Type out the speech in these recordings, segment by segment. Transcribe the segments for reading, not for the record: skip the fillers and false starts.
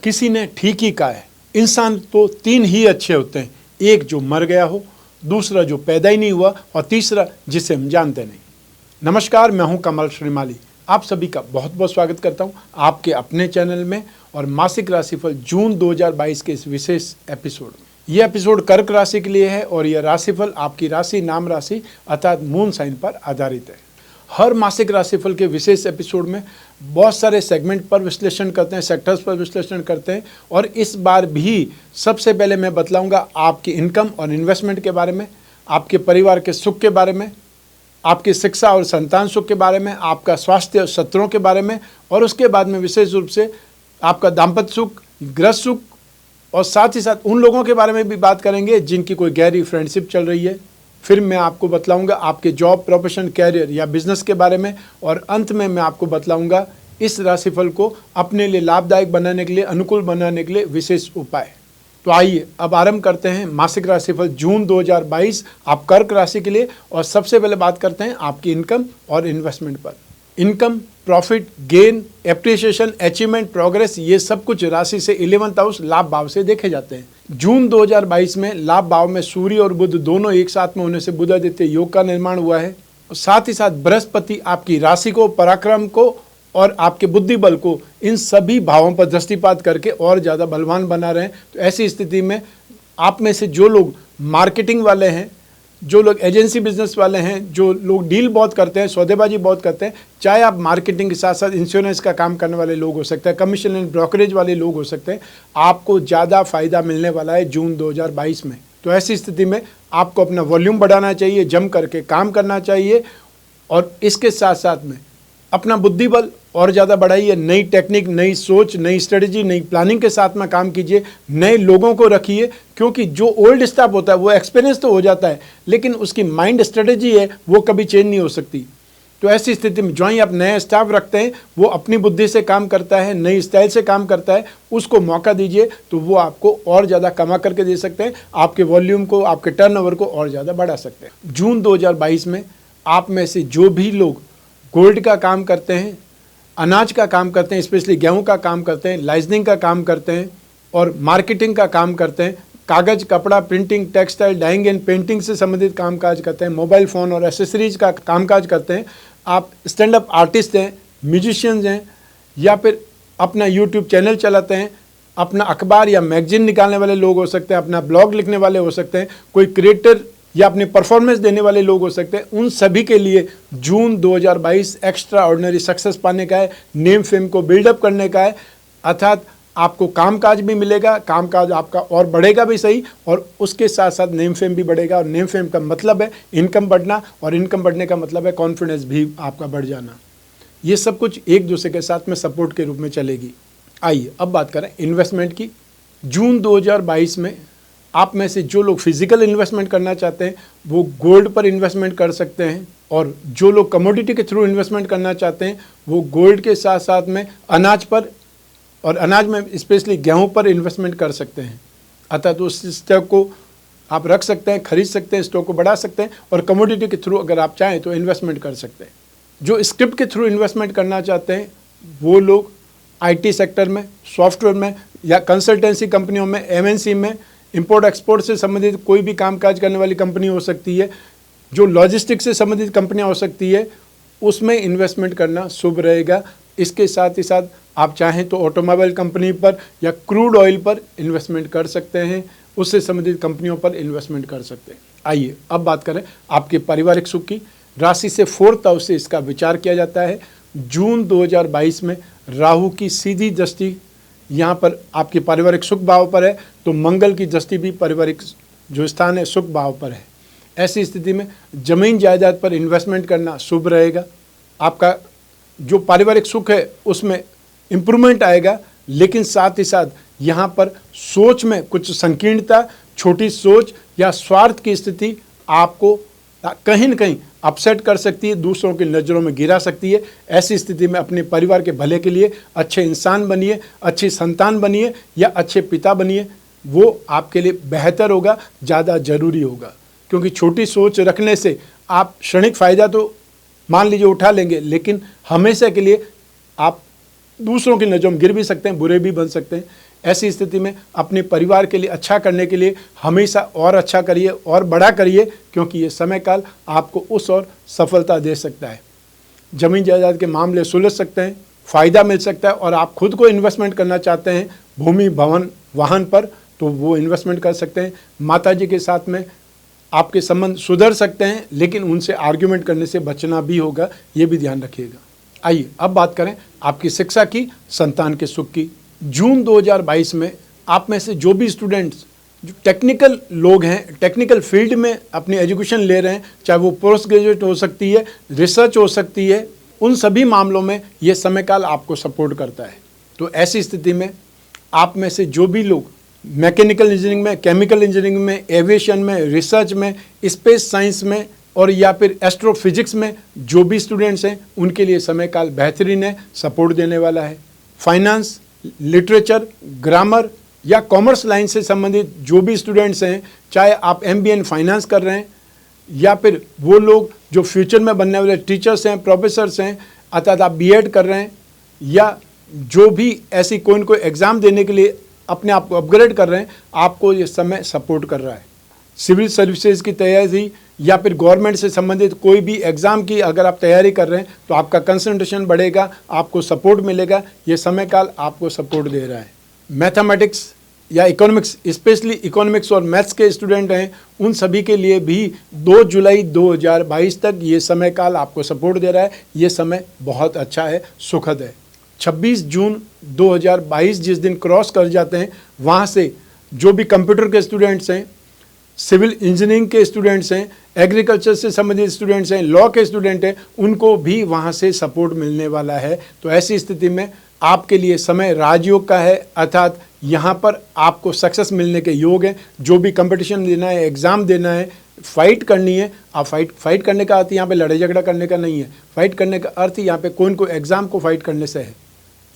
किसी ने ठीक ही कहा है, इंसान तो तीन ही अच्छे होते हैं, एक जो मर गया हो, दूसरा जो पैदा ही नहीं हुआ और तीसरा जिसे हम जानते नहीं। नमस्कार, मैं हूं कमल श्रीमाली। आप सभी का बहुत बहुत स्वागत करता हूं आपके अपने चैनल में और मासिक राशिफल जून 2022 के इस विशेष एपिसोड में। यह एपिसोड कर्क राशि के लिए है और यह राशिफल आपकी राशि नाम राशि अर्थात मून साइन पर आधारित है। हर मासिक राशिफल के विशेष एपिसोड में बहुत सारे सेगमेंट पर विश्लेषण करते हैं, सेक्टर्स पर विश्लेषण करते हैं और इस बार भी सबसे पहले मैं बतलाऊंगा आपकी इनकम और इन्वेस्टमेंट के बारे में, आपके परिवार के सुख के बारे में, आपकी शिक्षा और संतान सुख के बारे में, आपका स्वास्थ्य और शत्रुओं के बारे में और उसके बाद में विशेष रूप से आपका दाम्पत्य सुख, गृह सुख और साथ ही साथ उन लोगों के बारे में भी बात करेंगे जिनकी कोई गहरी फ्रेंडशिप चल रही है। फिर मैं आपको बतलाऊंगा आपके जॉब, प्रोफेशन, कैरियर या बिजनेस के बारे में और अंत में मैं आपको बतलाऊंगा इस राशिफल को अपने लिए लाभदायक बनाने के लिए, अनुकूल बनाने के लिए विशेष उपाय। तो आइए अब आरंभ करते हैं मासिक राशिफल जून 2022 आप कर्क राशि के लिए। और सबसे पहले बात करते हैं आपकी इनकम और इन्वेस्टमेंट पर। Income, profit, gain, appreciation, achievement, progress, ये सब कुछ राशि से 11th हाउस लाभ भाव से देखे जाते हैं। जून 2022 में लाभ भाव में सूर्य और बुध दोनों एक साथ में होने से बुधादित्य योग का निर्माण हुआ है। और साथ ही साथ बृहस्पति आपकी राशि को, पराक्रम को और आपके बुद्धि बल को, इन सभी भावों पर दृष्टिपात करके और ज़्यादा बलवान बना रहे हैं। तो ऐसी स्थिति में आप में से जो लोग मार्केटिंग वाले हैं, जो लोग एजेंसी बिजनेस वाले हैं, जो लोग डील बहुत करते हैं, सौदेबाजी बहुत करते हैं, चाहे आप मार्केटिंग के साथ साथ इंश्योरेंस का काम करने वाले लोग हो सकते हैं, कमीशन एंड ब्रोकरेज वाले लोग हो सकते हैं, आपको ज़्यादा फायदा मिलने वाला है जून 2022 में। तो ऐसी स्थिति में आपको अपना वॉल्यूम बढ़ाना चाहिए, जम करके काम करना चाहिए और इसके साथ साथ में अपना बुद्धि बल और ज़्यादा बढ़ाइए। नई टेक्निक, नई सोच, नई स्ट्रेटजी, नई प्लानिंग के साथ में काम कीजिए। नए लोगों को रखिए क्योंकि जो ओल्ड स्टाफ होता है वो एक्सपीरियंस तो हो जाता है लेकिन उसकी माइंड स्ट्रेटजी है वो कभी चेंज नहीं हो सकती। तो ऐसी स्थिति में जो ही आप नए स्टाफ रखते हैं वो अपनी बुद्धि से काम करता है, नई स्टाइल से काम करता है, उसको मौका दीजिए तो वो आपको और ज़्यादा कमा करके दे सकते हैं, आपके वॉल्यूम को, आपके टर्नओवर को और ज़्यादा बढ़ा सकते हैं। जून 2022 में आप में से जो भी लोग गोल्ड का काम करते हैं, अनाज का काम करते हैं, स्पेशली गेहूं का काम करते हैं, लाइजनिंग का काम करते हैं और मार्केटिंग का काम करते हैं, कागज़, कपड़ा, printing, textile, dyeing and painting से संबंधित कामकाज करते हैं, मोबाइल फ़ोन और एसेसरीज का कामकाज करते हैं, आप स्टैंड अप आर्टिस्ट हैं, म्यूजिशियंस हैं या फिर अपना यूट्यूब चैनल चलाते हैं, अपना अखबार या मैगजीन निकालने वाले लोग हो सकते हैं, अपना ब्लॉग लिखने वाले हो सकते हैं, कोई क्रिएटर या अपनी परफॉर्मेंस देने वाले लोग हो सकते हैं, उन सभी के लिए जून 2022 एक्स्ट्रा ऑर्डिनरी सक्सेस पाने का है, नेम फेम को बिल्डअप करने का है। अर्थात आपको कामकाज भी मिलेगा, कामकाज आपका और बढ़ेगा भी सही और उसके साथ साथ नेम फेम भी बढ़ेगा। और नेम फेम का मतलब है इनकम बढ़ना और इनकम बढ़ने का मतलब है कॉन्फिडेंस भी आपका बढ़ जाना। ये सब कुछ एक दूसरे के साथ में सपोर्ट के रूप में चलेगी। आइए अब बात करें इन्वेस्टमेंट की। जून 2022 में आप में से जो लोग फिजिकल इन्वेस्टमेंट करना चाहते हैं वो गोल्ड पर इन्वेस्टमेंट कर सकते हैं और जो लोग कमोडिटी के थ्रू इन्वेस्टमेंट करना चाहते हैं वो गोल्ड के साथ साथ में अनाज पर और अनाज में स्पेशली गेहूं पर इन्वेस्टमेंट कर सकते हैं। अर्थात उस स्टॉक को आप रख सकते हैं, खरीद सकते हैं, स्टॉक को बढ़ा सकते हैं और कमोडिटी के थ्रू अगर आप चाहें तो इन्वेस्टमेंट कर सकते हैं। जो स्क्रिप्ट के थ्रू इन्वेस्टमेंट करना चाहते हैं वो लोग IT सेक्टर में, सॉफ्टवेयर में या कंसल्टेंसी कंपनियों में, MNC में, इंपोर्ट एक्सपोर्ट से संबंधित कोई भी कामकाज करने वाली कंपनी हो सकती है, जो लॉजिस्टिक्स से संबंधित कंपनियां हो सकती है, उसमें इन्वेस्टमेंट करना शुभ रहेगा। इसके साथ ही साथ आप चाहें तो ऑटोमोबाइल कंपनी पर या क्रूड ऑयल पर इन्वेस्टमेंट कर सकते हैं, उससे संबंधित कंपनियों पर इन्वेस्टमेंट कर सकते हैं। आइए अब बात करें आपके पारिवारिक सुख की। राशि से 4th हाउस से इसका विचार किया जाता है। जून 2022 में राहु की सीधी दृष्टि यहाँ पर आपके पारिवारिक सुख भाव पर है तो मंगल की दृष्टि भी पारिवारिक जो स्थान है सुख भाव पर है। ऐसी स्थिति में जमीन जायदाद पर इन्वेस्टमेंट करना शुभ रहेगा। आपका जो पारिवारिक सुख है उसमें इम्प्रूवमेंट आएगा लेकिन साथ ही साथ यहाँ पर सोच में कुछ संकीर्णता, छोटी सोच या स्वार्थ की स्थिति आपको कहीं न कहीं अपसेट कर सकती है, दूसरों की नज़रों में गिरा सकती है। ऐसी स्थिति में अपने परिवार के भले के लिए अच्छे इंसान बनिए, अच्छी संतान बनिए या अच्छे पिता बनिए, वो आपके लिए बेहतर होगा, ज़्यादा ज़रूरी होगा। क्योंकि छोटी सोच रखने से आप क्षणिक फ़ायदा तो मान लीजिए उठा लेंगे लेकिन हमेशा के लिए आप दूसरों की नज़रों में गिर भी सकते हैं, बुरे भी बन सकते हैं। ऐसी स्थिति में अपने परिवार के लिए अच्छा करने के लिए हमेशा और अच्छा करिए और बड़ा करिए, क्योंकि ये समय काल आपको उस और सफलता दे सकता है। ज़मीन जायदाद के मामले सुलझ सकते हैं, फ़ायदा मिल सकता है, और आप खुद को इन्वेस्टमेंट करना चाहते हैं भूमि, भवन, वाहन पर, तो वो इन्वेस्टमेंट कर सकते हैं। माताजी के साथ में आपके संबंध सुधर सकते हैं, लेकिन उनसे आर्ग्यूमेंट करने से बचना भी होगा, ये भी ध्यान रखिएगा। आइए अब बात करें आपकी शिक्षा की, संतान के सुख की। जून 2022 में आप में से जो भी स्टूडेंट्स जो टेक्निकल लोग हैं, टेक्निकल फील्ड में अपनी एजुकेशन ले रहे हैं, चाहे वो पोस्ट ग्रेजुएट हो सकती है, रिसर्च हो सकती है, उन सभी मामलों में ये समय काल आपको सपोर्ट करता है। तो ऐसी स्थिति में आप में से जो भी लोग मैकेनिकल इंजीनियरिंग में, केमिकल इंजीनियरिंग में, एविएशन में, रिसर्च में, स्पेस साइंस में और या फिर एस्ट्रोफिजिक्स में जो भी स्टूडेंट्स हैं, उनके लिए समय काल बेहतरीन है, सपोर्ट देने वाला है। फाइनेंस, लिटरेचर, ग्रामर या कॉमर्स लाइन से संबंधित जो भी स्टूडेंट्स हैं, चाहे आप MBA इन फाइनेंस कर रहे हैं या फिर वो लोग जो फ्यूचर में बनने वाले टीचर्स हैं, प्रोफेसर्स हैं, अर्थात आप B.Ed कर रहे हैं, या जो भी ऐसी कोई न कोई एग्ज़ाम देने के लिए अपने आप को अपग्रेड कर रहे हैं, आपको ये समय सपोर्ट कर रहा है। सिविल सर्विसेज की तैयारी या फिर गवर्नमेंट से संबंधित कोई भी एग्ज़ाम की अगर आप तैयारी कर रहे हैं, तो आपका कंसंट्रेशन बढ़ेगा, आपको सपोर्ट मिलेगा। ये समय काल आपको सपोर्ट दे रहा है। मैथमेटिक्स या इकोनॉमिक्स, स्पेशली इकोनॉमिक्स और मैथ्स के स्टूडेंट हैं, उन सभी के लिए भी 2 जुलाई 2022 तक ये समय काल आपको सपोर्ट दे रहा है। ये समय बहुत अच्छा है, सुखद है। 26 जून 2022 जिस दिन क्रॉस कर जाते हैं, वहाँ से जो भी कंप्यूटर के स्टूडेंट्स हैं, सिविल इंजीनियरिंग के स्टूडेंट्स हैं, एग्रीकल्चर से संबंधित स्टूडेंट्स हैं, लॉ के स्टूडेंट हैं, उनको भी वहाँ से सपोर्ट मिलने वाला है। तो ऐसी स्थिति में आपके लिए समय राजयोग का है, अर्थात यहाँ पर आपको सक्सेस मिलने के योग हैं। जो भी कंपटीशन देना है, एग्ज़ाम देना है, फाइट करनी है, आप फाइट करने का अर्थ यहाँ पे लड़ाई झगड़ा करने का नहीं है। फाइट करने का अर्थ यहाँ पे कोई न कोई एग्ज़ाम को फाइट करने से है।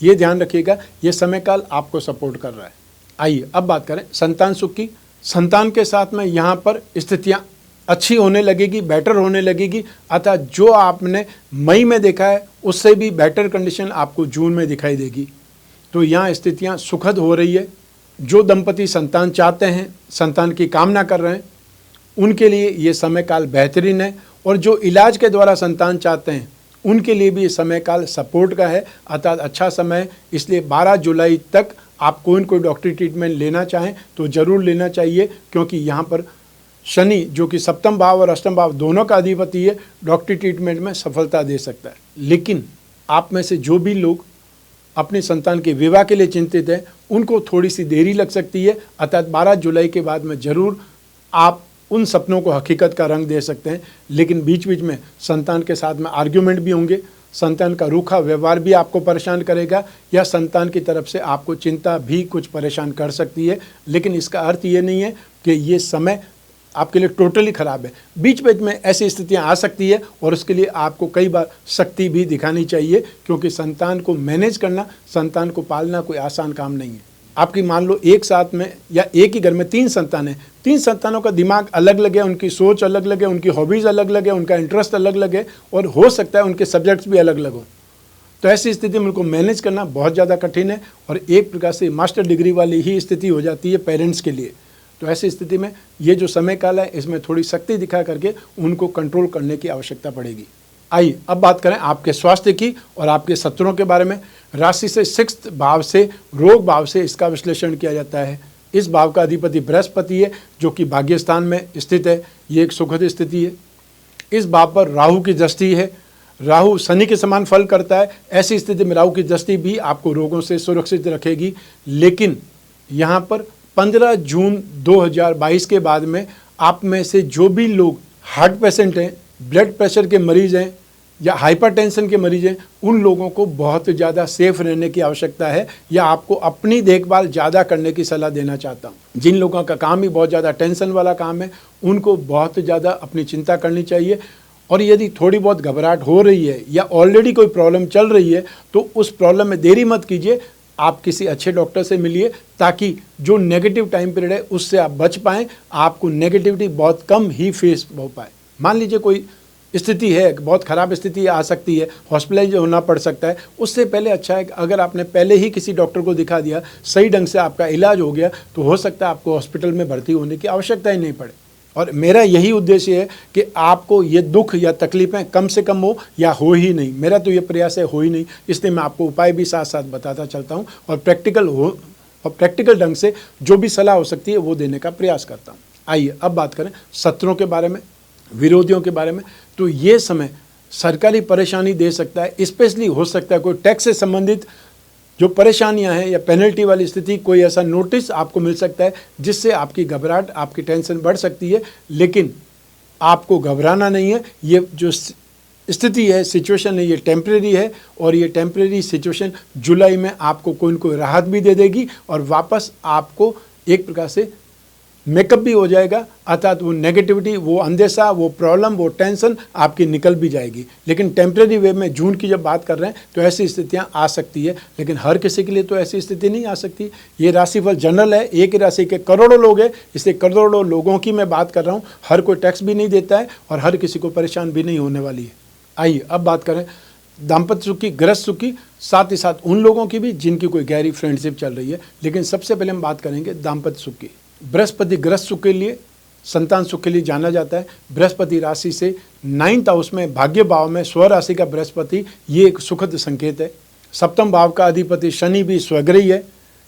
ये ध्यान रखिएगा, ये समय काल आपको सपोर्ट कर रहा है। आइए अब बात करें संतान सुख की। संतान के साथ में यहाँ पर स्थितियाँ अच्छी होने लगेगी, बेटर होने लगेगी, अतः जो आपने मई में देखा है उससे भी बेटर कंडीशन आपको जून में दिखाई देगी। तो यहाँ स्थितियाँ सुखद हो रही है। जो दंपति संतान चाहते हैं, संतान की कामना कर रहे हैं, उनके लिए ये समय काल बेहतरीन है। और जो इलाज के द्वारा संतान चाहते हैं, उनके लिए भी ये समय काल सपोर्ट का है, अर्थात अच्छा समय है। इसलिए 12 जुलाई तक आप कोई न कोई डॉक्टरी ट्रीटमेंट लेना चाहें तो ज़रूर लेना चाहिए, क्योंकि यहाँ पर शनि जो कि सप्तम भाव और अष्टम भाव दोनों का अधिपति है, डॉक्टरी ट्रीटमेंट में सफलता दे सकता है। लेकिन आप में से जो भी लोग अपने संतान के विवाह के लिए चिंतित हैं, उनको थोड़ी सी देरी लग सकती है, अर्थात 12 जुलाई के बाद में ज़रूर आप उन सपनों को हकीकत का रंग दे सकते हैं। लेकिन बीच बीच में संतान के साथ में आर्ग्यूमेंट भी होंगे, संतान का रूखा व्यवहार भी आपको परेशान करेगा, या संतान की तरफ से आपको चिंता भी कुछ परेशान कर सकती है। लेकिन इसका अर्थ ये नहीं है कि ये समय आपके लिए टोटली ख़राब है। बीच बीच में ऐसी स्थितियां आ सकती है, और उसके लिए आपको कई बार शक्ति भी दिखानी चाहिए, क्योंकि संतान को मैनेज करना, संतान को पालना कोई आसान काम नहीं है। आपकी मान लो एक साथ में या एक ही घर में 3 संतान हैं, 3 संतानों का दिमाग अलग अलग है, उनकी सोच अलग अलग है, उनकी हॉबीज़ अलग अलग है, उनका इंटरेस्ट अलग अलग है, और हो सकता है उनके सब्जेक्ट्स भी अलग अलग हों। तो ऐसी स्थिति में उनको मैनेज करना बहुत ज़्यादा कठिन है, और एक प्रकार से मास्टर डिग्री वाली ही स्थिति हो जाती है पेरेंट्स के लिए। तो ऐसी स्थिति में ये जो समय काल है, इसमें थोड़ी शक्ति दिखा करके उनको कंट्रोल करने की आवश्यकता पड़ेगी। आइए अब बात करें आपके स्वास्थ्य की और आपके शत्रुओं के बारे में। राशि से 6th भाव से, रोग भाव से इसका विश्लेषण किया जाता है। इस भाव का अधिपति बृहस्पति है, जो कि भाग्य स्थान में स्थित है। ये एक सुखद स्थिति है। इस भाव पर राहु की दृष्टि है। राहु शनि के समान फल करता है। ऐसी स्थिति में राहु की दृष्टि भी आपको रोगों से सुरक्षित रखेगी। लेकिन यहाँ पर 15 जून 2022 के बाद में आप में से जो भी लोग हार्ट पेशेंट हैं, ब्लड प्रेशर के मरीज़ हैं या हाइपरटेंशन के मरीज़ हैं, उन लोगों को बहुत ज़्यादा सेफ रहने की आवश्यकता है, या आपको अपनी देखभाल ज़्यादा करने की सलाह देना चाहता हूँ। जिन लोगों का काम ही बहुत ज़्यादा टेंशन वाला काम है, उनको बहुत ज़्यादा अपनी चिंता करनी चाहिए। और यदि थोड़ी बहुत घबराहट हो रही है या ऑलरेडी कोई प्रॉब्लम चल रही है, तो उस प्रॉब्लम में देरी मत कीजिए, आप किसी अच्छे डॉक्टर से मिलिए, ताकि जो नेगेटिव टाइम पीरियड है उससे आप बच पाएँ, आपको नेगेटिविटी बहुत कम ही फेस हो पाए। मान लीजिए कोई स्थिति है, बहुत ख़राब स्थिति आ सकती है, हॉस्पिटलाइज होना पड़ सकता है, उससे पहले अच्छा है कि अगर आपने पहले ही किसी डॉक्टर को दिखा दिया, सही ढंग से आपका इलाज हो गया, तो हो सकता है आपको हॉस्पिटल में भर्ती होने की आवश्यकता ही नहीं पड़े। और मेरा यही उद्देश्य है कि आपको ये दुख या तकलीफ़ें कम से कम हो या हो ही नहीं। मेरा तो ये प्रयास है हो ही नहीं, इसलिए मैं आपको उपाय भी साथ साथ बताता चलता हूँ और प्रैक्टिकल ढंग से जो भी सलाह हो सकती है वो देने का प्रयास करता हूँ। आइए अब बात करें शत्रुओं के बारे में, विरोधियों के बारे में। तो ये समय सरकारी परेशानी दे सकता है, स्पेशली हो सकता है कोई टैक्स से संबंधित जो परेशानियां हैं या पेनल्टी वाली स्थिति, कोई ऐसा नोटिस आपको मिल सकता है जिससे आपकी घबराहट, आपकी टेंशन बढ़ सकती है। लेकिन आपको घबराना नहीं है, ये जो स्थिति है, सिचुएशन है, ये टेम्परेरी है और ये टेम्परेरी सिचुएशन जुलाई में आपको कोई न कोई राहत भी दे देगी और वापस आपको एक प्रकार से मेकअप भी हो जाएगा, अर्थात वो नेगेटिविटी, वो अंदेशा, वो प्रॉब्लम, वो टेंशन आपकी निकल भी जाएगी। लेकिन टेम्परेरी वे में जून की जब बात कर रहे हैं तो ऐसी स्थितियाँ आ सकती है, लेकिन हर किसी के लिए तो ऐसी स्थिति नहीं आ सकती। ये राशिफल जनरल है, एक ही राशि के करोड़ों लोग हैं, इसलिए करोड़ों लोगों की मैं बात कर रहा हूँ। हर कोई टैक्स भी नहीं देता है और हर किसी को परेशान भी नहीं होने वाली है। आइए अब बात करें दाम्पत्य सुख की, गृहस्थ सुख की, साथ ही साथ उन लोगों की भी जिनकी कोई गहरी फ्रेंडशिप चल रही है। लेकिन सबसे पहले हम बात करेंगे दाम्पत्य सुख की। बृहस्पति गृहस्थ सुख के लिए, संतान सुख के लिए जाना जाता है। बृहस्पति राशि से 9th हाउस में, भाग्य भाव में स्व राशि का बृहस्पति, ये एक सुखद संकेत है। सप्तम भाव का अधिपति शनि भी स्वग्रही है,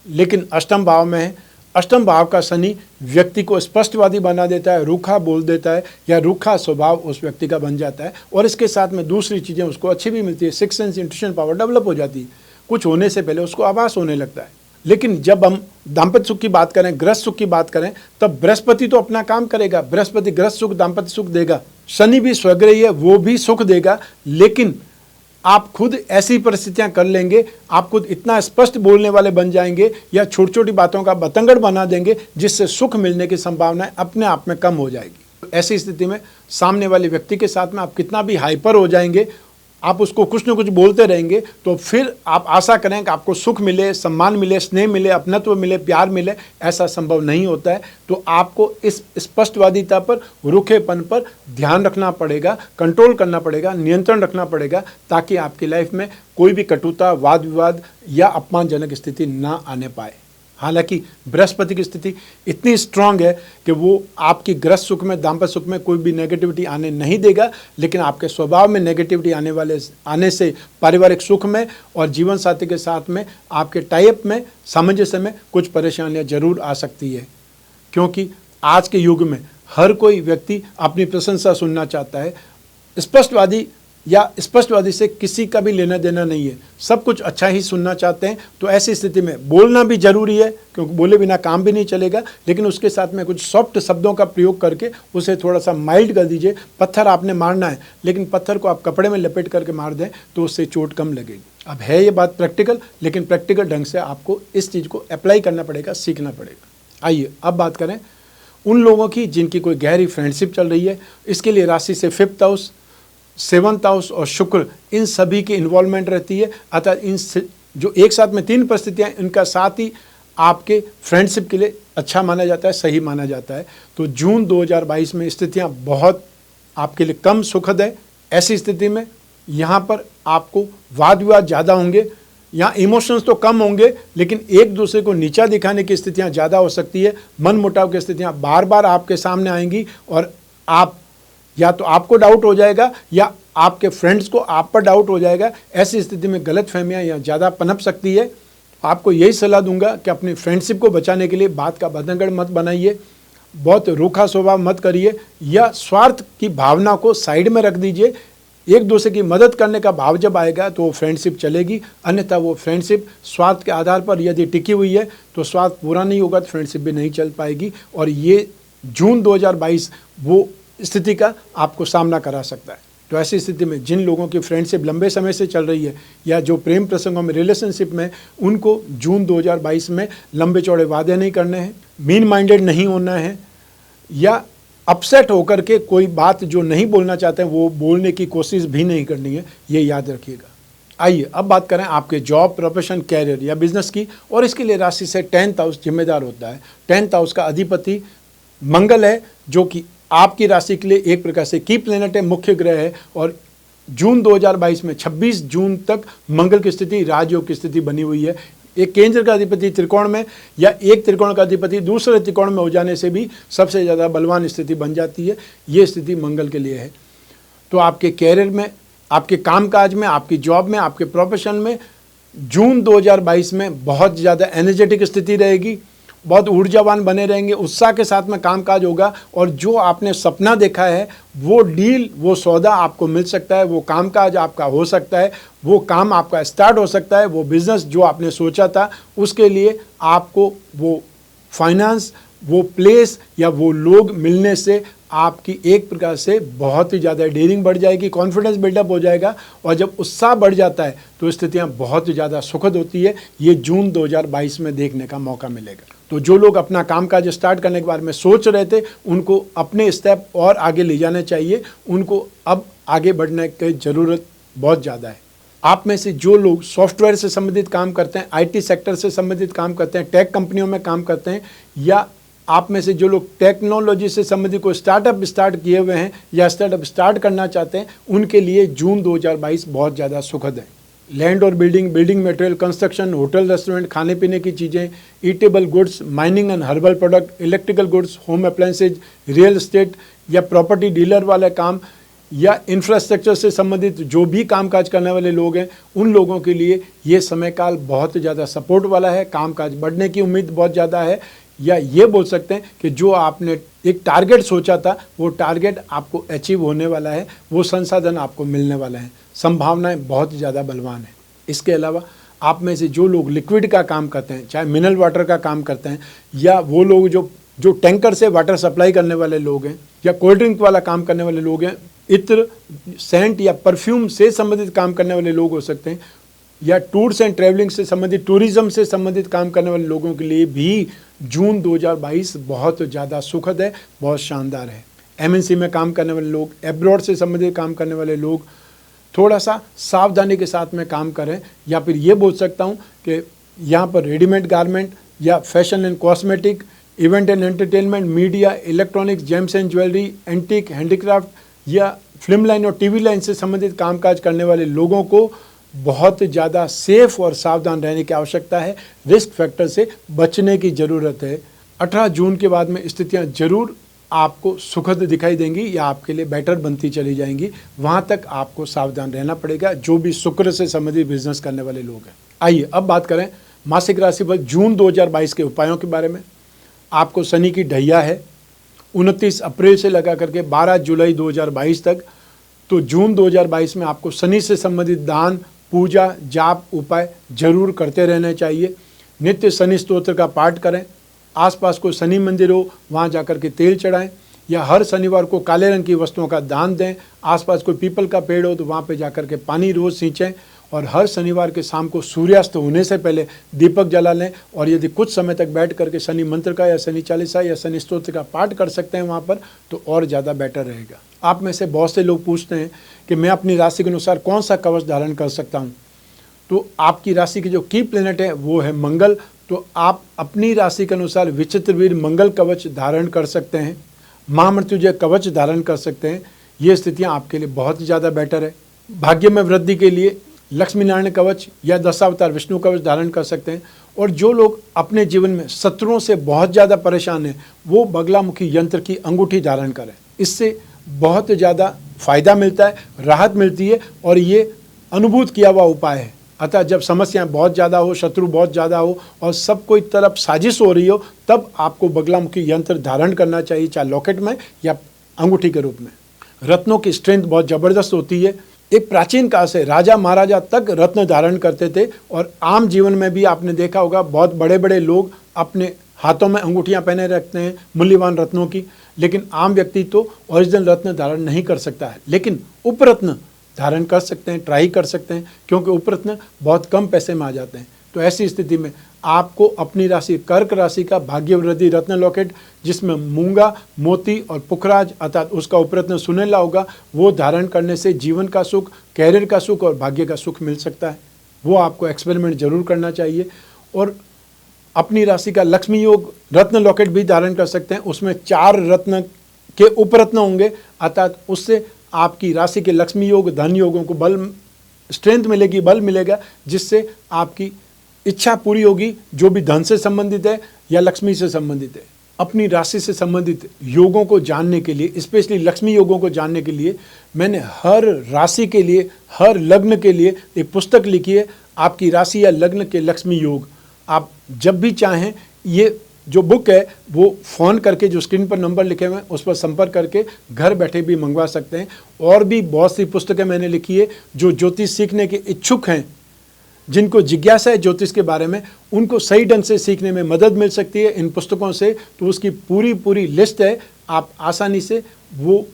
लेकिन अष्टम भाव में है। अष्टम भाव का शनि व्यक्ति को स्पष्टवादी बना देता है, रूखा बोल देता है या रूखा स्वभाव उस व्यक्ति का बन जाता है और इसके साथ में दूसरी चीज़ें उसको अच्छी भी मिलती है। Six sense, intuition power develop हो जाती है, कुछ होने से पहले उसको आभास होने लगता है। लेकिन जब हम दाम्पत्य सुख की बात करें, गृहस्थ सुख की बात करें, तब बृहस्पति तो अपना काम करेगा। बृहस्पति गृहस्थ सुख, दाम्पत्य सुख देगा। शनि भी स्वग्रही है, वो भी सुख देगा, लेकिन आप खुद ऐसी परिस्थितियां कर लेंगे, आप खुद इतना स्पष्ट बोलने वाले बन जाएंगे या छोटी छोटी बातों का बतंगड़ बना देंगे जिससे सुख मिलने की संभावनाएं अपने आप में कम हो जाएगी। ऐसी स्थिति में सामने वाले व्यक्ति के साथ में आप कितना भी हाइपर हो जाएंगे, आप उसको कुछ न कुछ बोलते रहेंगे, तो फिर आप आशा करें कि आपको सुख मिले, सम्मान मिले, स्नेह मिले, अपनत्व मिले, प्यार मिले, ऐसा संभव नहीं होता है। तो आपको इस स्पष्टवादिता पर, रूखेपन पर ध्यान रखना पड़ेगा, कंट्रोल करना पड़ेगा, नियंत्रण रखना पड़ेगा, ताकि आपकी लाइफ में कोई भी कटुता, वाद विवाद या अपमानजनक स्थिति ना आने पाए। हालांकि बृहस्पति की स्थिति इतनी स्ट्रांग है कि वो आपकी गृहस्थ सुख में, दाम्पत्य सुख में कोई भी नेगेटिविटी आने नहीं देगा, लेकिन आपके स्वभाव में नेगेटिविटी आने से पारिवारिक सुख में और जीवन साथी के साथ में, आपके टाइप में, सामंजस्य में कुछ परेशानियां जरूर आ सकती है। क्योंकि आज के युग में हर कोई व्यक्ति अपनी प्रशंसा सुनना चाहता है। स्पष्टवादी से किसी का भी लेना देना नहीं है, सब कुछ अच्छा ही सुनना चाहते हैं। तो ऐसी स्थिति में बोलना भी जरूरी है, क्योंकि बोले बिना काम भी नहीं चलेगा, लेकिन उसके साथ में कुछ सॉफ्ट शब्दों का प्रयोग करके उसे थोड़ा सा माइल्ड कर दीजिए। पत्थर आपने मारना है, लेकिन पत्थर को आप कपड़े में लपेट करके मार दें तो उससे चोट कम लगेगी। अब है ये बात प्रैक्टिकल, लेकिन प्रैक्टिकल ढंग से आपको इस चीज़ को अप्लाई करना पड़ेगा, सीखना पड़ेगा। आइए अब बात करें उन लोगों की जिनकी कोई गहरी फ्रेंडशिप चल रही है। इसके लिए राशि से 5th हाउस, 7th हाउस और शुक्र, इन सभी की इन्वॉल्वमेंट रहती है। अतः इन जो एक साथ में 3 परिस्थितियाँ, इनका साथ ही आपके फ्रेंडशिप के लिए अच्छा माना जाता है, सही माना जाता है। तो जून 2022 में स्थितियाँ बहुत आपके लिए कम सुखद है। ऐसी स्थिति में यहाँ पर आपको वाद विवाद ज़्यादा होंगे, यहाँ इमोशंस तो कम होंगे, लेकिन एक दूसरे को नीचा दिखाने की स्थितियाँ ज़्यादा हो सकती है। मन मुटाव की स्थितियाँ बार बार आपके सामने आएंगी और आप या तो आपको डाउट हो जाएगा या आपके फ्रेंड्स को आप पर डाउट हो जाएगा। ऐसी स्थिति में गलतफहमियां यहाँ ज़्यादा पनप सकती है। आपको यही सलाह दूंगा कि अपनी फ्रेंडशिप को बचाने के लिए बात का बतंगड़ मत बनाइए, बहुत रूखा स्वभाव मत करिए या स्वार्थ की भावना को साइड में रख दीजिए। एक दूसरे की मदद करने का भाव जब आएगा तो वो फ्रेंडशिप चलेगी, अन्यथा वो फ्रेंडशिप स्वार्थ के आधार पर यदि टिकी हुई है तो स्वार्थ पूरा नहीं होगा तो फ्रेंडशिप भी नहीं चल पाएगी। और ये जून 2022 वो स्थिति का आपको सामना करा सकता है। तो ऐसी स्थिति में जिन लोगों की फ्रेंडशिप लंबे समय से चल रही है या जो प्रेम प्रसंगों में, रिलेशनशिप में, उनको जून 2022 में लंबे चौड़े वादे नहीं करने हैं, मीन माइंडेड नहीं होना है या अपसेट होकर के कोई बात जो नहीं बोलना चाहते हैं वो बोलने की कोशिश भी नहीं करनी है, ये याद रखिएगा। आइए अब बात करें आपके जॉब, प्रोफेशन, कैरियर या बिजनेस की। और इसके लिए राशि से 10th हाउस जिम्मेदार होता है। 10th हाउस का अधिपति मंगल है, जो कि आपकी राशि के लिए एक प्रकार से की प्लैनेट है, मुख्य ग्रह है। और जून 2022 में 26 जून तक मंगल की स्थिति राजयोग की स्थिति बनी हुई है। एक केंद्र का अधिपति त्रिकोण में या एक त्रिकोण का अधिपति दूसरे त्रिकोण में हो जाने से भी सबसे ज़्यादा बलवान स्थिति बन जाती है। ये स्थिति मंगल के लिए है। तो आपके कैरियर में, आपके कामकाज में, आपकी जॉब में, आपके प्रोफेशन में जून 2022 में बहुत ज़्यादा एनर्जेटिक स्थिति रहेगी, बहुत ऊर्जावान बने रहेंगे, उत्साह के साथ में कामकाज होगा। और जो आपने सपना देखा है वो डील, वो सौदा आपको मिल सकता है, वो कामकाज आपका हो सकता है, वो काम आपका स्टार्ट हो सकता है, वो बिज़नेस जो आपने सोचा था उसके लिए आपको वो फाइनेंस, वो प्लेस या वो लोग मिलने से आपकी एक प्रकार से बहुत ही ज़्यादा डेयरिंग बढ़ जाएगी, कॉन्फिडेंस बिल्डअप हो जाएगा। और जब उत्साह बढ़ जाता है तो स्थितियाँ बहुत ही ज़्यादा सुखद होती है। ये जून 2022 में देखने का मौका मिलेगा। तो जो लोग अपना कामकाज स्टार्ट करने के बारे में सोच रहे थे उनको अपने स्टेप और आगे ले जाने चाहिए। उनको अब आगे बढ़ने की ज़रूरत बहुत ज़्यादा है। आप में से जो लोग सॉफ्टवेयर से संबंधित काम करते हैं, IT सेक्टर से संबंधित काम करते हैं, टेक कंपनियों में काम करते हैं, या आप में से जो लोग टेक्नोलॉजी से संबंधित कोई स्टार्टअप स्टार्ट किए हुए हैं या स्टार्टअप स्टार्ट करना चाहते हैं, उनके लिए जून 2022 बहुत ज़्यादा सुखद है। लैंड और building, building material, construction, hotel, restaurant, खाने पीने की चीज़ें, eatable goods, mining and herbal product, electrical goods, home appliances, real estate या प्रॉपर्टी डीलर वाले काम या इंफ्रास्ट्रक्चर से संबंधित जो भी कामकाज करने वाले लोग हैं, उन लोगों के लिए ये समय काल बहुत ज़्यादा सपोर्ट वाला है। कामकाज बढ़ने की उम्मीद बहुत ज़्यादा है। या ये बोल सकते हैं कि जो आपने एक टारगेट सोचा था वो टारगेट आपको अचीव होने वाला है, वो संसाधन आपको मिलने वाला है, संभावनाएं बहुत ज़्यादा बलवान है। इसके अलावा आप में से जो लोग लिक्विड का काम करते हैं, चाहे मिनरल वाटर का काम करते हैं, या वो लोग जो टैंकर से वाटर सप्लाई करने वाले लोग हैं, या कोल्ड ड्रिंक वाला काम करने वाले लोग हैं, इत्र, सेंट या परफ्यूम से संबंधित काम करने वाले लोग हो सकते हैं, या टूर्स एंड ट्रैवलिंग से संबंधित, टूरिज्म से संबंधित काम करने वाले लोगों के लिए भी जून 2022 बहुत ज़्यादा सुखद है, बहुत शानदार है। MNC में काम करने वाले लोग, एब्रॉड से संबंधित काम करने वाले लोग थोड़ा सा सावधानी के साथ में काम करें। या फिर ये बोल सकता हूँ कि यहाँ पर रेडीमेड गारमेंट या fashion and cosmetic, event and entertainment, media, electronics, James and jewellery, antique, handicraft या फिल्म लाइन और TV लाइन से संबंधित कामकाज करने वाले लोगों को बहुत ज़्यादा सेफ और सावधान रहने की आवश्यकता है। रिस्क फैक्टर से बचने की ज़रूरत है। 18 जून के बाद में स्थितियां जरूर आपको सुखद दिखाई देंगी या आपके लिए बेटर बनती चली जाएंगी। वहाँ तक आपको सावधान रहना पड़ेगा, जो भी शुक्र से संबंधित बिजनेस करने वाले लोग हैं। आइए अब बात करें मासिक राशि पर जून 2022 के उपायों के बारे में। आपको शनि की ढैया है 29 अप्रैल से लगा करके 12 जुलाई 2022 तक। तो जून 2022 में आपको शनि से संबंधित दान, पूजा, जाप, उपाय जरूर करते रहने चाहिए। नित्य शनि स्तोत्र का पाठ करें। आसपास कोई शनि मंदिर हो वहाँ जाकर के तेल चढ़ाएं, या हर शनिवार को काले रंग की वस्तुओं का दान दें। आसपास कोई पीपल का पेड़ हो तो वहाँ पे जाकर के पानी रोज़ सींचें। और हर शनिवार के शाम को सूर्यास्त होने से पहले दीपक जला लें। और यदि कुछ समय तक बैठ करके शनि मंत्र का या शनि चालीसा या शनि स्तोत्र का पाठ कर सकते हैं वहाँ पर, तो और ज़्यादा बेटर रहेगा। आप में से बहुत से लोग पूछते हैं कि मैं अपनी राशि के अनुसार कौन सा कवच धारण कर सकता हूँ। तो आपकी राशि की जो की प्लैनेट है वो है मंगल। तो आप अपनी राशि के अनुसार विचित्र वीर मंगल कवच धारण कर सकते हैं, महामृत्युंजय कवच धारण कर सकते हैं। ये स्थितियाँ आपके लिए बहुत ज़्यादा बेटर है। भाग्य में वृद्धि के लिए लक्ष्मी नारायण कवच या दशावतार विष्णु कवच धारण कर सकते हैं। और जो लोग अपने जीवन में शत्रुओं से बहुत ज़्यादा परेशान हैं वो बगलामुखी यंत्र की अंगूठी धारण करें। इससे बहुत ज़्यादा फायदा मिलता है, राहत मिलती है, और ये अनुभूत किया हुआ उपाय है। अतः जब समस्याएं बहुत ज़्यादा हो, शत्रु बहुत ज़्यादा हो और सब कोई तरफ साजिश हो रही हो, तब आपको बगलामुखी यंत्र धारण करना चाहिए, चाहे लॉकेट में या अंगूठी के रूप में। रत्नों की स्ट्रेंथ बहुत ज़बरदस्त होती है। एक प्राचीन काल से राजा महाराजा तक रत्न धारण करते थे। और आम जीवन में भी आपने देखा होगा बहुत बड़े बड़े लोग अपने हाथों में अंगूठियां पहने रखते हैं मूल्यवान रत्नों की। लेकिन आम व्यक्ति तो ओरिजिनल रत्न धारण नहीं कर सकता है, लेकिन उपरत्न धारण कर सकते हैं, ट्राई कर सकते हैं, क्योंकि उपरत्न बहुत कम पैसे में आ जाते हैं। तो ऐसी स्थिति में आपको अपनी राशि कर्क राशि का भाग्य वृद्धि रत्न लॉकेट, जिसमें मूंगा, मोती और पुखराज अर्थात उसका उपरत्न सुनेला होगा, वो धारण करने से जीवन का सुख, कैरियर का सुख और भाग्य का सुख मिल सकता है। वो आपको एक्सपेरिमेंट जरूर करना चाहिए। और अपनी राशि का लक्ष्मी योग रत्न लॉकेट भी धारण कर सकते हैं। उसमें 4 रत्न के उपरत्न होंगे, अर्थात उससे आपकी राशि के लक्ष्मी योग, धन योगों को बल, स्ट्रेंथ मिलेगी, बल मिलेगा, जिससे आपकी इच्छा पूरी होगी, जो भी धन से संबंधित है या लक्ष्मी से संबंधित है। अपनी राशि से संबंधित योगों को जानने के लिए, स्पेशली लक्ष्मी योगों को जानने के लिए, मैंने हर राशि के लिए, हर लग्न के लिए एक पुस्तक लिखी है, आपकी राशि या लग्न के लक्ष्मी योग। आप जब भी चाहें ये जो बुक है वो फ़ोन करके, जो स्क्रीन पर नंबर लिखे हुए हैं उस पर संपर्क करके घर बैठे भी मंगवा सकते हैं। और भी बहुत सी पुस्तकें मैंने लिखी है, जो ज्योतिष सीखने के इच्छुक हैं, जिनको जिज्ञासा है ज्योतिष के बारे में, उनको सही ढंग से सीखने में मदद मिल सकती है इन पुस्तकों से। तो उसकी पूरी लिस्ट है, आप आसानी से वो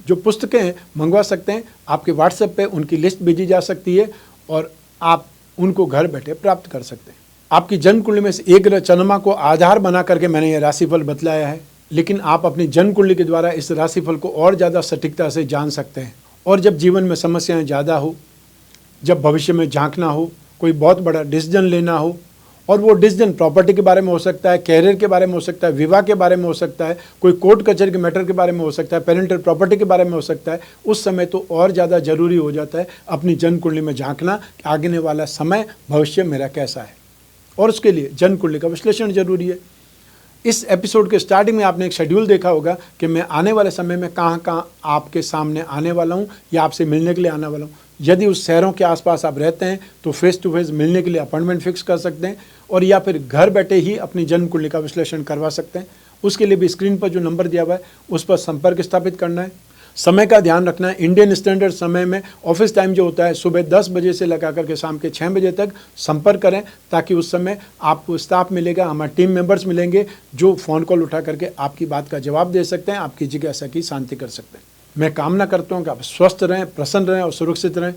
जो पुस्तकें हैं मंगवा सकते हैं। आपके व्हाट्सएप पे उनकी लिस्ट भेजी जा सकती है और आप उनको घर बैठे प्राप्त कर सकते हैं। आपकी जन्म कुंडली में से एक ग्रह चंद्रमा को आधार बना करके मैंने ये राशिफल बतलाया है, लेकिन आप अपनी जन्म कुंडली के द्वारा इस राशिफल को और ज़्यादा सटीकता से जान सकते हैं। और जब जीवन में समस्याएं ज़्यादा हो, जब भविष्य में झांकना हो, कोई बहुत बड़ा डिसीजन लेना हो, और वो डिसीजन प्रॉपर्टी के बारे में हो सकता है, कैरियर के बारे में हो सकता है, विवाह के बारे में हो सकता है, कोई कोर्ट कचहरी के मैटर के बारे में हो सकता है, पेरेंटल प्रॉपर्टी के बारे में हो सकता है, उस समय तो और ज़्यादा जरूरी हो जाता है अपनी जन्म कुंडली में झांकना कि आगे वाला समय, भविष्य मेरा कैसा है। और उसके लिए जन्म कुंडली का विश्लेषण जरूरी है। इस एपिसोड के स्टार्टिंग में आपने एक शेड्यूल देखा होगा कि मैं आने वाले समय में कहाँ आपके सामने आने वाला हूँ या आपसे मिलने के लिए आने वाला हूँ। यदि उस शहरों के आसपास आप रहते हैं तो फेस टू फेस मिलने के लिए अपॉइंटमेंट फिक्स कर सकते हैं, और या फिर घर बैठे ही अपनी जन्म कुंडली का विश्लेषण करवा सकते हैं। उसके लिए भी स्क्रीन पर जो नंबर दिया हुआ है उस पर संपर्क स्थापित करना है। समय का ध्यान रखना है। इंडियन स्टैंडर्ड समय में ऑफिस टाइम जो होता है सुबह 10 बजे से लगा करके शाम के 6 बजे तक संपर्क करें, ताकि उस समय आपको स्टाफ मिलेगा, हमारे टीम मेंबर्स मिलेंगे जो फ़ोन कॉल उठा करके आपकी बात का जवाब दे सकते हैं, आपकी जिज्ञासा की शांति कर सकते हैं। मैं कामना करता हूँ कि आप स्वस्थ रहें, प्रसन्न रहें और सुरक्षित रहें।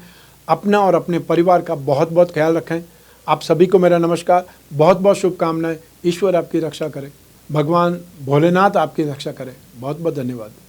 अपना और अपने परिवार का बहुत बहुत ख्याल रखें। आप सभी को मेरा नमस्कार, बहुत बहुत शुभकामनाएं। ईश्वर आपकी रक्षा करे, भगवान भोलेनाथ आपकी रक्षा करे। बहुत बहुत धन्यवाद।